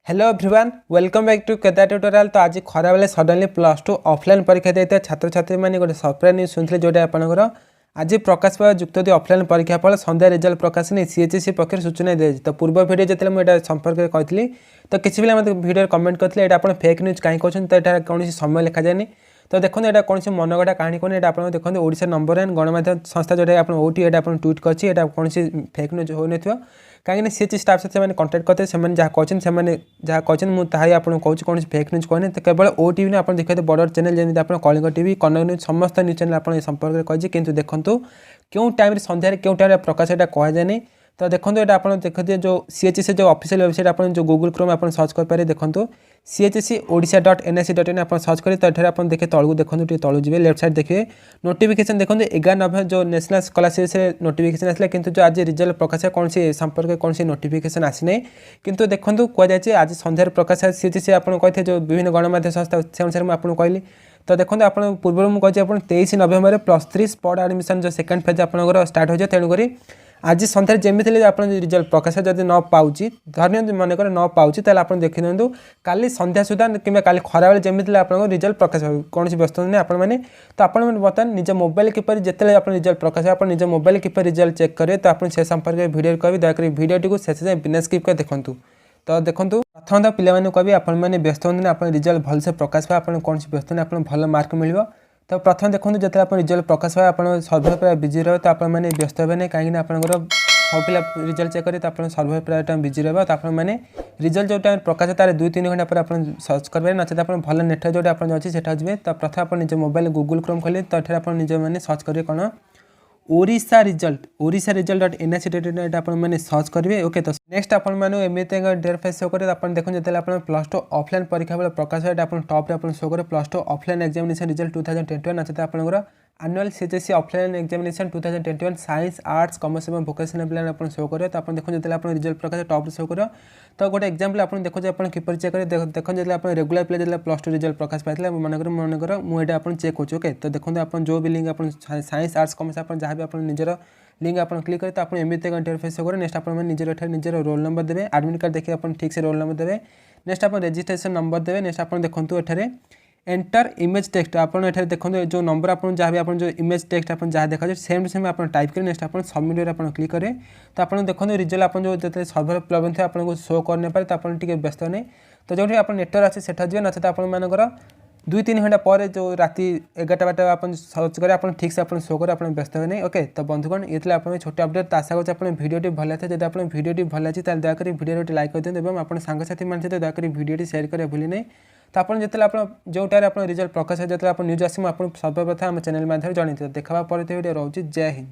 Hello everyone welcome back to Kedar tutorial. तो आज खरा बेले सडनली +2 ऑफलाइन परीक्षा देता छात्र छात्री मैंने गोटे सरप्राइज न्यूज शुणुते जोटा आपंकर आज प्रकाश पावा युक्त दुई ऑफलाइन परीक्षा फल संध्या रिजल्ट प्रकाश नहीं CHSE पक्ष सूचना दी। तो पूर्व भिडियो जो मुझे संपर्क में कही तो किसी भी मतलब भिडियो कमेंट करते हैं आप फेक न्यूज कहीं कहते तो यहाँ कौन समय लिखा जाए। तो देखो यहाँ कौन मनगढ़ा कहानी कौन आप देखते ओडिशा नंबर 1 गणमाध्यम संस्था जोटा आप ओटी ये ट्वीट कर कौन फेक न्यूज हो न कहीं CHSE स्टाफ से कंटाक्ट करते हैं जहाँ कहते मुझे आपको कहूँ कौन फेक न्यूज कहने तो केवल ओटीवी आप देखते बड़ चैनल जमी आप कलिंग टीवी कनक न्यूज समस्त न्यूज चैनल आप संपर्क में कही कि देखो क्यों टाइम संध्यार क्यों टाइम प्रकाश यहाँ कहुए। तो देखो ये आप देखते जो CHSE जो ऑफिशियल वेबसाइट आप जो गूगल क्रोम आप सर्च करेंगे देखो CHSE Odisha.nic.in आप सर्च करें तो आप देखे तलू देखो तलू जी लेफ्ट साइड देखिए नोटिफिकेशन देखो 11 नवेम्बर जो नेशनल स्कॉलरशिप से नोटिफिकेशन आसला किंतु जो आज रिजल्ट प्रकाश कौन सी संपर्क कौन सी नोटिफिकेशन आसी नहीं किंतु देखो कहुए आज संध्यार प्रकाश CHSE आप कहते जो विभिन्न गणमाध्यम संस्था से अनुसार मुझे आपको कहली। तो देखो आप पूर्व मुझे 23 नवेम्बर +3 स्पॉट एडमिशन जो सेकेंड फेज आप स्टार्ट हो जाए तेणुक आज सन्धार जमी आप रिजल्ट प्रकाश जब न पाँच धन्य मनकर न पाँच आप देखी दिखाँ काली संध्या सुधा कि काली खरा बेले जमी आप रिजल्ट प्रकाश कौन व्यस्त नहीं आपण मैंने। तो आप बर्तमान निज मोबाइल किपर जिते आप रिजल्ट प्रकाश आप निज मोबाइल किपर रिजल्ट चेक करेंगे तो आप से संपर्क में भिडियो कह दयाक भिडियो को शेष जाए बिना स्किप कर देखूँ। तो देखो प्रथम तो पाने कह आपने व्यस्त हूँ आप रिजल्ट भलसे प्रकाश पाए आप कौन व्यस्त नहीं आप भल मार्क मिल। तो प्रथम देखो जो आप रिजल्ट प्रकाश पाए आप सर्भर पूरा बिजी रहे तो आपने व्यस्त हे नहीं कहीं आपंकर सब पिला रिजल्ट चेक करेंगे तो आप सर्भर पूरा टाइम बिजी रहा तो आपने रिजल्ट जो टाइम प्रकाश तार 2-3 घंटा पर आप सर्च करेंगे नचेत आप भल नेटवर्क जो आप अच्छे से जी। तो प्रथम आप निज मोबाइल गूगल क्रोम खोलिए तो ये आप निज मैंने सर्च करेंगे कौन ओडिशा result आप सर्च करेंगे। ओके तो नेक्स्ट आपमती डेट शो करें आप देखो जो आप +2 ऑफलाइन परीक्षा बेले प्रकाश आप टॉप आप शो करें +2 ऑफलाइन एग्जामिनेशन रिजल्ट 2021 नचेत आपंकर annual CHSE offline examination 2021 science arts commerce और भोकेशनल प्लान आप शो करें। तो आप देखो जो आप रिजल्ट प्रकाश टॉप शो करें। तो गोटे एग्जाम्पल आप देखो आप किपर चेक करें देखो जो आप रेगुलर प्ले जो +2 रिजल्ट प्रकाश पाई मनकर मुझे आप चेक करूँ। ओके तो देखो आप जो भी लिंक आप साइंस आर्ट्स कमर्स आप जहाँ भी आप निजर लिंक आप क्लिक करें तो आप एमती इंटरफेस शो करें। नेक्स्ट आप निजर रोल नंबर देवे एडमिट कार्ड देखिए आप ठीक से रोल नंबर देवे। नेक्स्ट आप रजिस्ट्रेशन नंबर देवे। नेक्स्ट आप देखो ये एंटर इमेज टेक्स्ट आप देखो जो नंबर आप जहाँ भी आप जो इमेज टेक्स्ट आप जहाँ देखा सेम टू सेम आप टाइप करें। नेक्स्ट आप सबमिट आप क्लिक करें तो आप देखो रिजल्ट आप जो सर्भर प्रॉब्लम थे आपको शो करने पारे तो आप व्यस्त नहीं। तो जो आप नेटवर्क अच्छे सेठा जी नचेत आपर 2-3 घंटा पर जो राति 11-12 आप सर्च करें आप ठीक से आप शो करें आप व्यस्त हुए नहीं। ओके तो बंधुगण ये आप छोटे अपडेट तो आशा कर भिडियो भल थे जब आप भिडियो भल अच्छी दयाक भिडियो लाइक कर दिखाते और आप सांगसाथी मान सहित दयाक भिडियो शेयर करें भूल नहीं। तो आप जो रिजल्ट प्रकाश जो आप न्यूज आस सर्वप्रथम आम चैनल माध्यम जनता देखा पर भिडियो रोचे। जय हिंद।